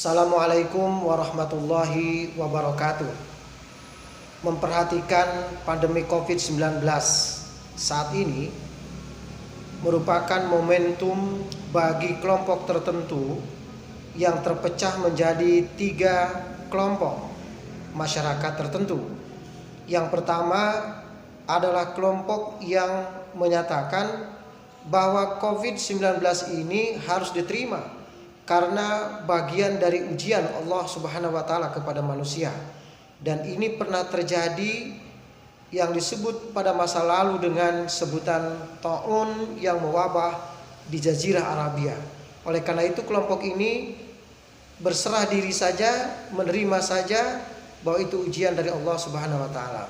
Assalamualaikum warahmatullahi wabarakatuh. Memperhatikan pandemi COVID-19 saat ini merupakan momentum bagi kelompok tertentu yang terpecah menjadi 3 kelompok masyarakat tertentu. Yang pertama adalah kelompok yang menyatakan bahwa COVID-19 ini harus diterima karena bagian dari ujian Allah Subhanahu wa taala kepada manusia. Dan ini pernah terjadi yang disebut pada masa lalu dengan sebutan taun yang mewabah di Jazirah Arabia. Oleh karena itu kelompok ini berserah diri saja, menerima saja bahwa itu ujian dari Allah Subhanahu wa taala.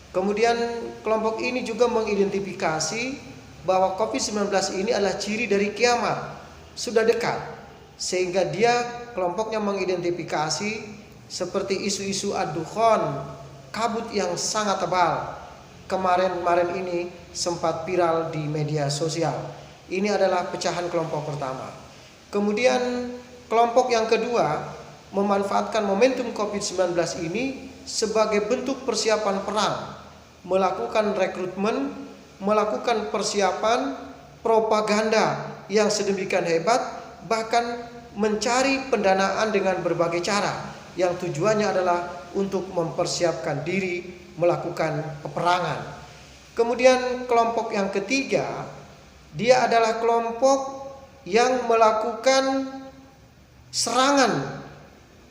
Kemudian kelompok ini juga mengidentifikasi bahwa COVID-19 ini adalah ciri dari kiamat, sudah dekat, sehingga kelompoknya mengidentifikasi seperti isu-isu ad-dukhan, kabut yang sangat tebal. Kemarin ini sempat viral di media sosial. Ini adalah pecahan kelompok pertama. Kemudian kelompok yang kedua memanfaatkan momentum COVID-19 ini sebagai bentuk persiapan perang, melakukan rekrutmen, melakukan persiapan propaganda yang sedemikian hebat, bahkan mencari pendanaan dengan berbagai cara yang tujuannya adalah untuk mempersiapkan diri melakukan peperangan. Kemudian kelompok yang ketiga, dia adalah kelompok yang melakukan serangan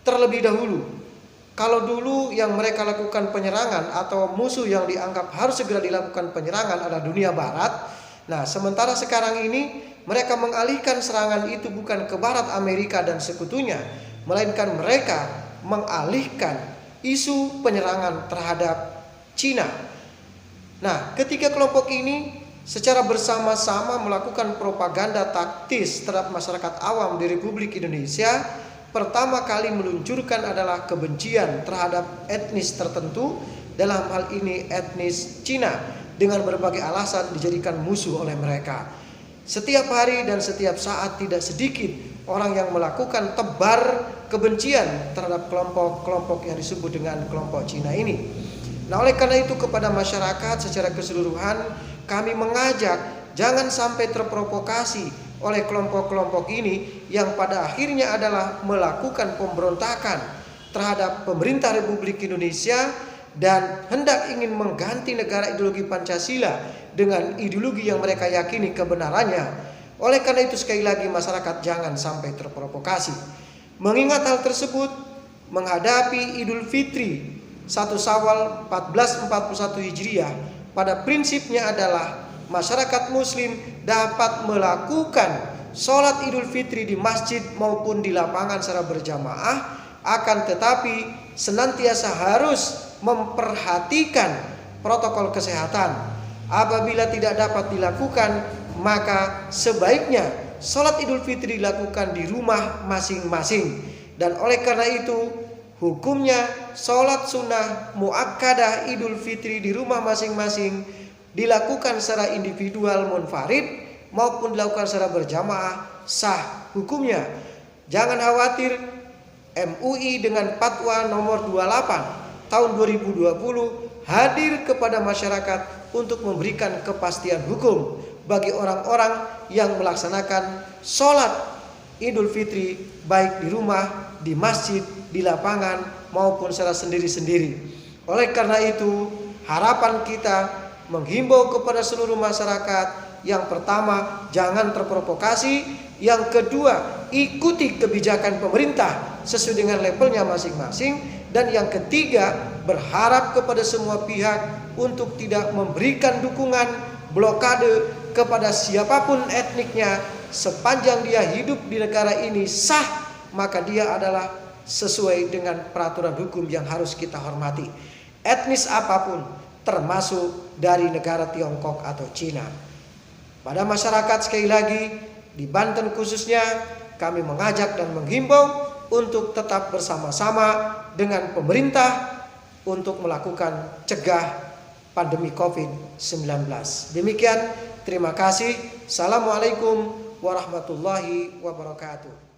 terlebih dahulu. Kalau dulu yang mereka lakukan penyerangan atau musuh yang dianggap harus segera dilakukan penyerangan adalah dunia barat. Nah, sementara sekarang ini mereka mengalihkan serangan itu bukan ke barat Amerika dan sekutunya, melainkan mereka mengalihkan isu penyerangan terhadap Cina. Nah, ketiga kelompok ini secara bersama-sama melakukan propaganda taktis terhadap masyarakat awam di Republik Indonesia. Pertama kali meluncurkan adalah kebencian terhadap etnis tertentu, dalam hal ini etnis Cina, dengan berbagai alasan dijadikan musuh oleh mereka. Setiap hari dan setiap saat tidak sedikit orang yang melakukan tebar kebencian terhadap kelompok-kelompok yang disebut dengan kelompok Cina ini. Nah, oleh karena itu kepada masyarakat secara keseluruhan kami mengajak jangan sampai terprovokasi oleh kelompok-kelompok ini yang pada akhirnya adalah melakukan pemberontakan terhadap pemerintah Republik Indonesia dan hendak ingin mengganti negara ideologi Pancasila dengan ideologi yang mereka yakini kebenarannya. Oleh karena itu sekali lagi masyarakat jangan sampai terprovokasi. Mengingat hal tersebut, menghadapi Idul Fitri 1 Syawal 1441 Hijriah, pada prinsipnya adalah masyarakat muslim dapat melakukan sholat Idul Fitri di masjid maupun di lapangan secara berjamaah, akan tetapi senantiasa harus memperhatikan protokol kesehatan. Apabila tidak dapat dilakukan, maka sebaiknya sholat Idul Fitri dilakukan di rumah masing-masing. Dan oleh karena itu hukumnya sholat sunnah muakkadah Idul Fitri di rumah masing-masing dilakukan secara individual munfarid maupun dilakukan secara berjamaah sah hukumnya. Jangan khawatir, MUI dengan fatwa nomor 28 tahun 2020 hadir kepada masyarakat untuk memberikan kepastian hukum bagi orang-orang yang melaksanakan sholat Idul Fitri baik di rumah, di masjid, di lapangan maupun secara sendiri-sendiri. Oleh karena itu harapan kita menghimbau kepada seluruh masyarakat, yang pertama jangan terprovokasi, yang kedua ikuti kebijakan pemerintah sesuai dengan levelnya masing-masing, dan yang ketiga berharap kepada semua pihak untuk tidak memberikan dukungan blokade kepada siapapun etniknya sepanjang dia hidup di negara ini sah, maka dia adalah sesuai dengan peraturan hukum yang harus kita hormati, etnis apapun termasuk dari negara Tiongkok atau Cina. Pada masyarakat sekali lagi di Banten khususnya kami mengajak dan menghimbau untuk tetap bersama-sama dengan pemerintah untuk melakukan cegah pandemi COVID-19. Demikian, terima kasih. Assalamualaikum warahmatullahi wabarakatuh.